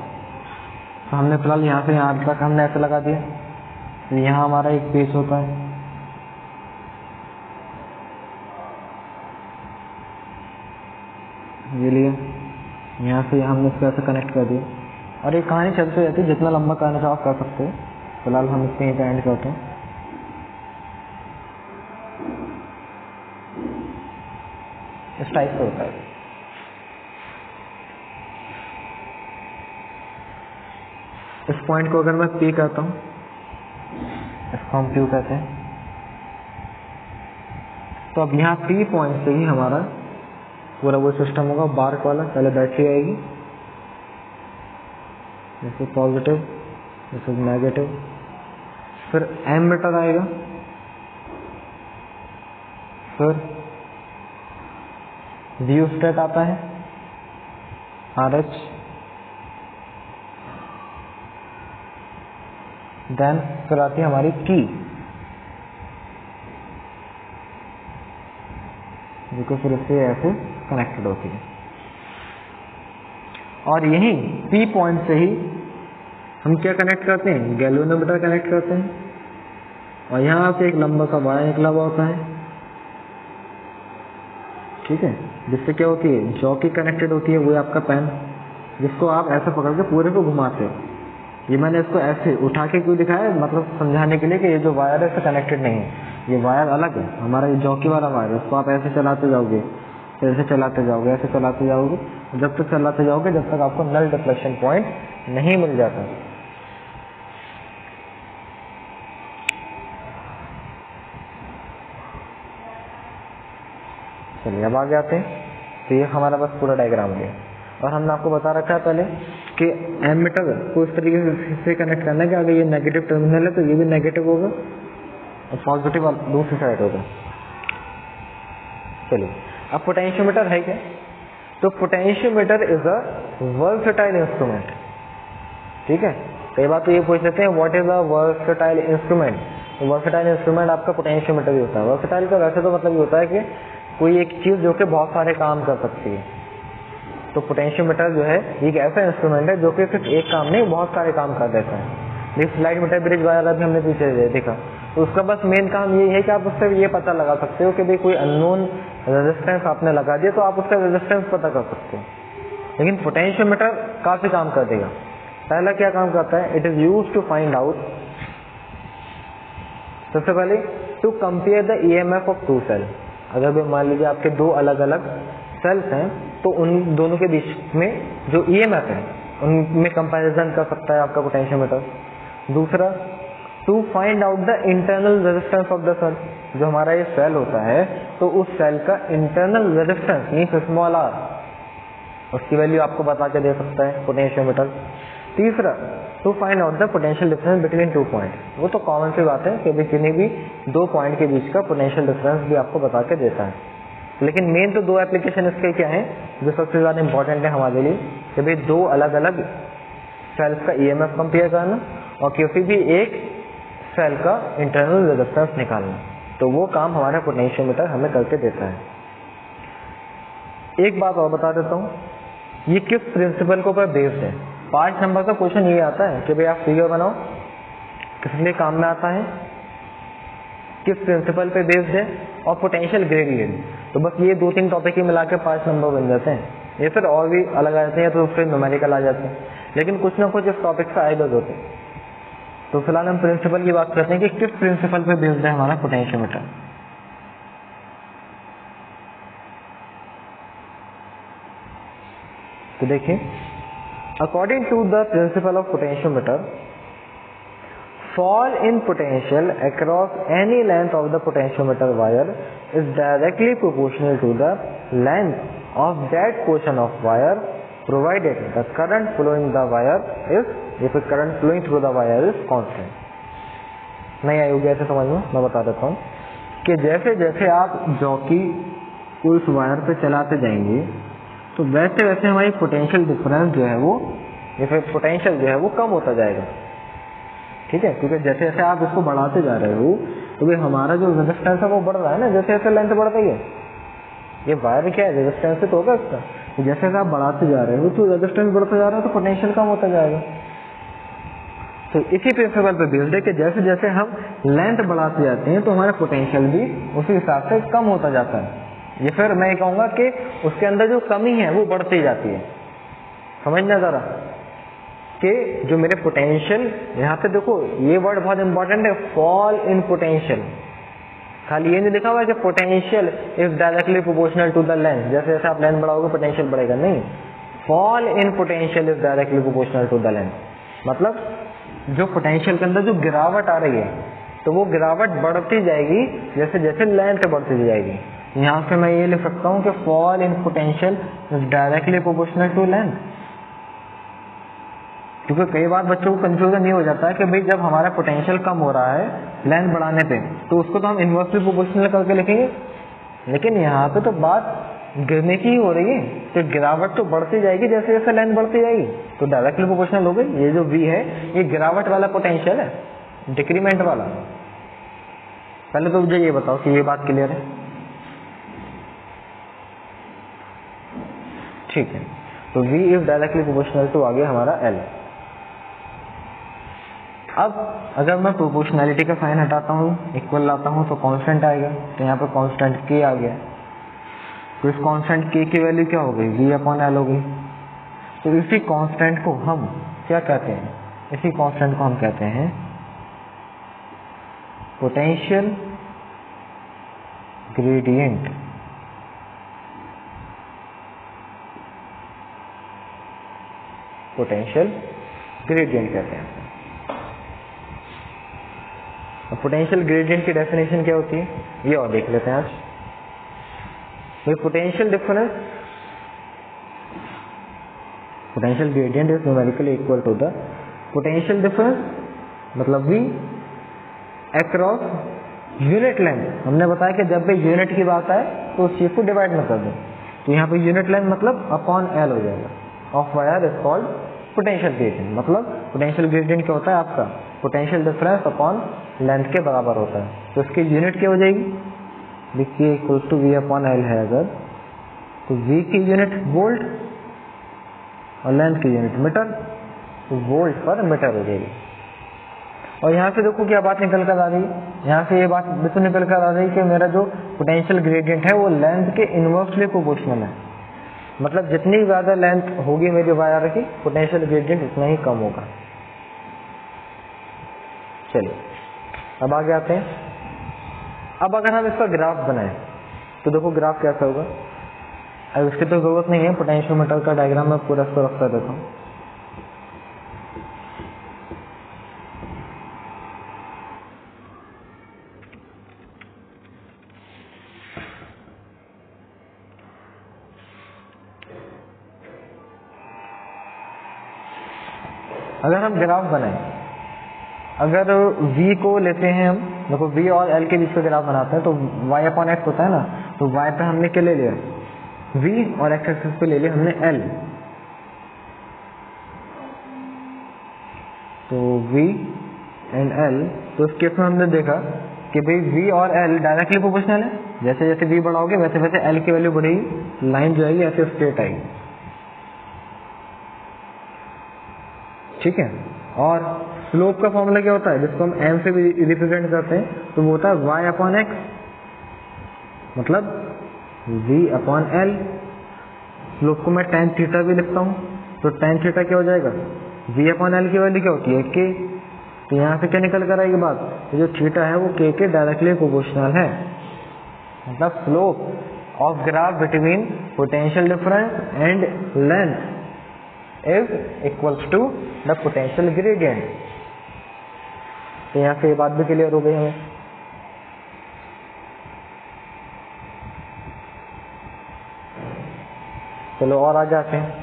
तो हमने फिलहाल यहाँ से यहाँ तक हमने ऐसे लगा दिया, तो यहाँ हमारा एक पेच होता है, ये लिया, यहाँ से हमने इसको ऐसे कनेक्ट कर दिया, और ये कहानी चलती रहती है, जितना लंबा करना चाहो आप कर सकते हो। फिलहाल हम इसको यहीं पे एंड करते हैं। इस टाइप से होता है। इस पॉइंट को अगर मैं P करता हूँ, इसको हम Q कहते हैं, तो अब यहाँ P पॉइंट से ही हमारा पूरा वो सिस्टम होगा बार्क वाला। पहले बैटरी आएगी, this is positive, this is negative, फिर एमीटर आएगा, फिर रियोस्टेट आता है RH, देन फिर आती है हमारी की, जो कि फिर इससे ऐसे कनेक्टेड होती है। और यही P पॉइंट से ही हम क्या कनेक्ट करते हैं, गैल्वेनोमीटर कनेक्ट करते हैं, और यहाँ से एक लंबा सा वायर निकला हुआ होता है, ठीक है, जिससे क्या होती है, जॉकी कनेक्टेड होती है, वो है आपका पेन, जिसको आप ऐसे पकड़ के पूरे को घुमाते हो। ये मैंने इसको ऐसे उठा के क्यों दिखाया, मतलब समझाने के लिए कि ये जो वायर है इससे कनेक्टेड नहीं है, ये वायर अलग है, हमारा ये जॉकी वाला वायर है, उसको आप ऐसे चलाते जाओगे, ऐसे चलाते जाओगे, ऐसे चलाते जाओगे, जब तक चलाते जाओगे जब तक आपको नल डिफ्लेक्शन पॉइंट नहीं मिल जाता। चलिए अब आगे आते हैं। तो ये हमारा बस पूरा डायग्राम हो गया, और हमने आपको बता रखा है पहले कि एमीटर को इस तरीके से कनेक्ट करना है कि अगर ये नेगेटिव टर्मिनल है तो ये भी नेगेटिव होगा और पॉजिटिव दूसरी साइड होगा। चलिए अब पोटेंशियोमीटर है क्या, तो potentiometer is a versatile instrument, ठीक है। कई बार तो ये पूछ लेते हैं what is a versatile instrument, तो वर्सेटाइल इंस्ट्रूमेंट आपका पोटेंशियोमीटर ही होता है। वर्सेटाइल का वैसे तो मतलब ये होता है कि कोई एक चीज जो कि बहुत सारे काम कर सकती है, तो पोटेंशियोमीटर जो है एक ऐसा इंस्ट्रूमेंट है जो कि सिर्फ एक काम नहीं बहुत सारे काम कर देता है। जैसे स्लाइड मीटर ब्रिज वाला भी हमने पीछे देखा, तो उसका बस मेन काम ये है कि आप उससे ये पता लगा सकते हो कि भाई कोई अननोन रेजिस्टेंस आपने लगा दिया तो आप उसका रेजिस्टेंस पता कर सकते हो। लेकिन पोटेंशियोमीटर काफी काम कर देगा। पहला क्या काम करता है, it is used to find out, सबसे पहले to compare the EMF of two cell. अगर भी मान लीजिए आपके दो अलग अलग सेल्स हैं तो उन दोनों के बीच में जो ईएमएफ है उनमें कंपैरिजन कर सकता है आपका पोटेंशियोमीटर। दूसरा, to find out the internal resistance of the cell. जो हमारा ये सेल होता है तो उस सेल का internal resistance means small r, उसकी वैल्यू आपको बता के दे सकता है पोटेंशियोमीटर। तीसरा, to find out the potential difference between two point. वो तो कॉमन सी बात है कि भी किसी भी दो पॉइंट के बीच का पोटेंशियल डिफरेंस भी आपको बता के देता है। लेकिन मेन तो दो एप्लीकेशन इसके क्या है जो सबसे ज्यादा इंपॉर्टेंट है हमारे लिए, कि भाई दो अलग अलग सेल्स का ईएमएफ कंपेयर करना और किसी भी एक सेल का इंटरनल रेजिस्टेंस निकालना, तो वो काम हमारा पोटेंशियोमीटर हमें करके देता है। एक बात और बता देता हूँ, ये किस प्रिंसिपल के ऊपर बेस्ड है। 5 नंबर का क्वेश्चन ये आता है कि भाई आप फिगर बनाओ, किस लिए काम में आता है, किस प्रिंसिपल पे बेस्ड है और पोटेंशियल ग्रेडियंट। तो बस ये 2-3 टॉपिक ही मिला के 5 नंबर बन जाते हैं। ये फिर और भी अलग आ जाते हैं तो फिर न्यूमेरिकल आ जाते हैं, लेकिन कुछ ना कुछ इस टॉपिक से आएगा होते हैं। तो फिलहाल हम प्रिंसिपल की बात करते हैं कि किस प्रिंसिपल पे बेस्ड है हमारा पोटेंशियोमीटर। तो देखिए, according to the principle of potentiometer, fall in potential across any length of the potentiometer wire is directly proportional to the length of that portion of wire provided the current flowing the wire is, if the current flowing through the wire is constant। नहीं आई होगी ऐसे समझ में, मैं बता देता हूँ कि जैसे जैसे आप जॉकी को इस वायर पे चलाते जाएंगे तो वैसे वैसे हमारी पोटेंशियल डिफरेंस जो है वो, या फिर पोटेंशियल जो है वो कम होता जाएगा। ठीक है, क्योंकि जैसे जैसे आप इसको बढ़ाते जा रहे हो तो भाई हमारा जो रेजिस्टेंस है वो बढ़ रहा है ना, जैसे जैसे लेंथ बढ़ रही है। ये वायर क्या है, रेजिस्टेंस तो होगा इसका, तो जैसे जैसे आप बढ़ाते जा रहे हो तो रेजिस्टेंस बढ़ता जा रहा है तो पोटेंशियल कम होता जाएगा। तो इसी प्रिंसिपल पे बेस्ड है कि जैसे जैसे हम लेंथ बढ़ाते जाते हैं तो हमारा पोटेंशियल भी उसी हिसाब से कम होता जाता है। ये फिर मैं कहूँगा कि उसके अंदर जो कमी है वो बढ़ती जाती है। समझना ज़रा कि जो मेरे पोटेंशियल, यहाँ पे देखो ये वर्ड बहुत इंपॉर्टेंट है, फॉल इन पोटेंशियल। खाली ये नहीं लिखा हुआ है कि potential is directly proportional to the length, जैसे जैसे आप लेंथ बढ़ाओगे पोटेंशियल बढ़ेगा, नहीं, fall in potential is directly proportional to the length. मतलब जो पोटेंशियल के अंदर जो गिरावट आ रही है तो वो गिरावट बढ़ती जाएगी जैसे जैसे लेंथ बढ़ती जाएगी। यहाँ पे मैं ये लिख सकता हूँ कि fall in potential is directly proportional to length. क्योंकि कई बार बच्चों को कंफ्यूजन ये हो जाता है कि भाई जब हमारा पोटेंशियल कम हो रहा है लेंथ बढ़ाने पे तो उसको तो हम इन्वर्सली प्रोपोर्शनल करके लिखेंगे, लेकिन यहाँ पे तो बात गिरने की ही हो रही है, तो गिरावट तो बढ़ती जाएगी जैसे जैसे लेंथ बढ़ती जाएगी, तो डायरेक्टली प्रोपोर्शनल हो गई। ये जो V है ये गिरावट वाला पोटेंशियल है, डिक्रीमेंट वाला। पहले तो मुझे ये बताओ कि ये बात क्लियर है? ठीक है, तो V is directly proportional to आ गया हमारा L। अब अगर मैं प्रोपोर्शनैलिटी का साइन हटाता हूँ, इक्वल लाता हूँ, तो कांस्टेंट आएगा, तो यहाँ पे कांस्टेंट K आ गया। तो इस कांस्टेंट K की वैल्यू क्या हो गई, V/L हो गई। तो इसी कांस्टेंट को हम क्या कहते हैं, इसी कांस्टेंट को हम कहते हैं पोटेंशियल ग्रेडियंट। पोटेंशियल ग्रेडियंट कहते हैं। अब पोटेंशियल ग्रेडियंट की डेफिनेशन क्या होती है ये और देख लेते हैं आज। Potential difference, potential gradient is numerically equal to the potential difference, मतलब V अक्रॉस यूनिट लेंथ। हमने बताया कि जब भी यूनिट की बात आए तो उस चीज को डिवाइड में कर दें, तो यहाँ पे यूनिट लेंथ मतलब अपॉन L हो जाएगा, of wire is called potential gradient. मतलब पोटेंशियल ग्रेडियंट क्या होता है आपका, पोटेंशियल डिफरेंस अपॉन लेंथ के बराबर होता है। तो इसकी यूनिट क्या हो जाएगी, देखिए इक्वल टू V/L है अगर, तो V की यूनिट वोल्ट और लेंथ की यूनिट मीटर, तो वोल्ट पर मीटर हो जाएगी। और यहाँ से देखो क्या बात निकल कर आ रही है, यहाँ से ये बात बिल्कुल निकल कर आ रही है कि मेरा जो पोटेंशियल ग्रेडियंट है वो लेंथ के इनवर्सली प्रोपोर्शनल है। मतलब जितनी ज्यादा लेंथ होगी मेरी वायर की, पोटेंशियल ग्रेडियंट उतना ही कम होगा। चलिए अब आगे आते हैं। अब अगर हम इसका ग्राफ बनाएं तो देखो ग्राफ कैसा होगा। अब इसकी तो जरूरत नहीं है, पोटेंशियोमीटर का डायग्राम मैं पूरा इसको रखता देता हूँ। अगर हम ग्राफ बनाएं, अगर V को लेते हैं हम, देखो V और L के बीच का ग्राफ बनाते हैं तो y/x होता है ना, तो y पे हमने क्या ले लिया, V, और x एक्सिस पे ले लिया हमने L। तो V एंड L, तो इस केस में हमने देखा कि भाई V और L डायरेक्टली प्रोपोर्शनल है, जैसे जैसे V बढ़ाओगे वैसे वैसे L की वैल्यू बढ़ेगी, लाइन जो है ऐसे स्ट्रेट आएगी, ठीक है। और स्लोप का फॉर्मूला क्या होता है, जिसको हम m से भी रिप्रेजेंट करते हैं, तो वो होता है y/x, मतलब V/L। स्लोप को मैं tan थीटा भी लिखता हूँ, तो tan थीटा क्या हो जाएगा, V/L की वैल्यू क्या होती है, k। तो यहाँ से क्या निकल कर आएगी बात, तो जो थीटा है वो k के डायरेक्टली प्रोपोर्शनल है। मतलब slope of graph between potential difference and length is equals to the potential gradient। तो यहाँ से ये बात भी क्लियर हो गई हमें। चलो और आगे आते हैं।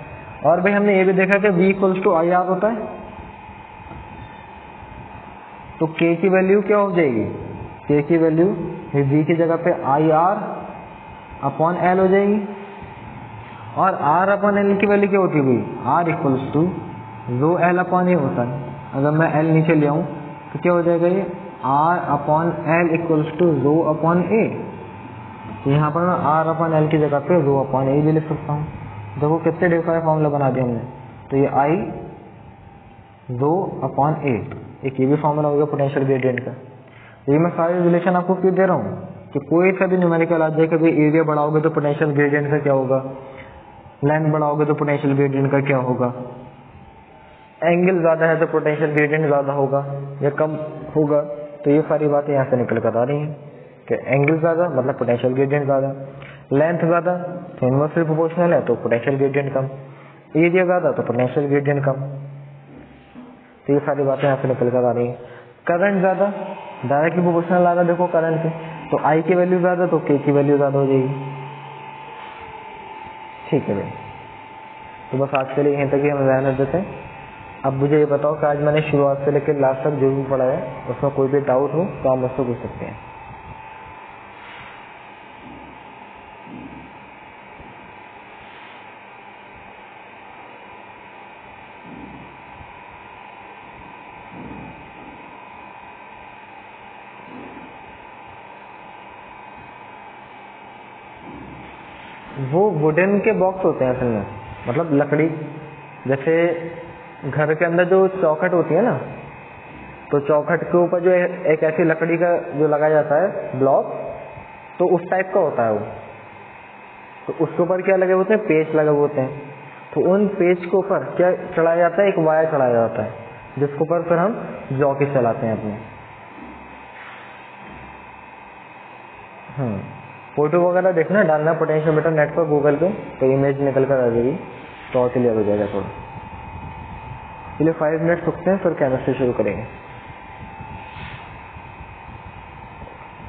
और भाई हमने ये भी देखा कि V इक्वल्स टू IR होता है, तो K की वैल्यू क्या हो जाएगी, K की वैल्यू V की जगह पे IR/L हो जाएगी। और R/L की वैल्यू क्या होती है भाई, R equals to row L/A होता है। अगर मैं L नीचे ले आऊँ तो क्या हो जाएगा ये R upon L equals to rho upon A. तो यहाँ पर मैं R अपॉन एल की जगह पे रो अपॉन ए भी लिख सकता हूँ। देखो कितने डिफाई फॉर्मूला बना दिया हमने। तो ये आई रो अपॉन ए, एक ये भी फॉर्मूला हो गया पोटेंशियल ग्रेडियंट का। ये मैं सारे रिलेशन आपको क्यों दे रहा हूँ कि कोई सा भी न्यूमेरिकल आ जाए, कभी एरिया बढ़ाओगे तो पोटेंशियल ग्रेडियंट का क्या होगा, लेंथ बढ़ाओगे तो पोटेंशियल ग्रेडियंट का क्या होगा, एंगल ज्यादा है तो पोटेंशियल ग्रेडियंट ज्यादा होगा या कम होगा। तो ये सारी बातें यहाँ से निकल कर आ रही हैं कि एंगल ज्यादा मतलब पोटेंशियल ग्रेडियंट ज्यादा, लेंथ ज्यादा तो इनवर्सली प्रोपोर्शनल है तो पोटेंशियल ग्रेडियंट कम, एरिया ज्यादा तो पोटेंशियल ग्रेडियंट कम। तो ये सारी बातें यहाँ से निकल कर आ रही है। करंट ज्यादा डायरेक्टली प्रोपोर्शनल आ रहा, देखो करंट के, तो आई की वैल्यू ज्यादा तो के की वैल्यू ज्यादा हो जाएगी। ठीक है भाई, तो बस आज के लिए यहीं तक ही हम रहने देते हैं। अब मुझे ये बताओ कि आज मैंने शुरुआत से लेकर लास्ट तक जो भी पढ़ा है उसमें कोई भी डाउट हो तो आप मुझसे पूछ सकते हैं। वो वुडन के बॉक्स होते हैं असल में, मतलब लकड़ी, जैसे घर के अंदर जो चौखट होती है ना, तो चौखट के ऊपर जो एक ऐसी लकड़ी का जो लगाया जाता है ब्लॉक, तो उस टाइप का होता है वो। तो उसके ऊपर क्या लगे होते हैं, पेच लगे होते हैं। तो उन पेच के ऊपर क्या चढ़ाया जाता है, एक वायर चढ़ाया जाता है जिसके ऊपर फिर हम जॉकी चलाते हैं अपने। फोटो वगैरह देखना, डालना पोटेंशियोमीटर नेट पर गूगल पे, तो इमेज निकल कर आ जाएगी, तो और क्लियर हो जाएगा थोड़ा। चलिए 5 मिनट रुकते हैं, फिर केमिस्ट्री शुरू करेंगे।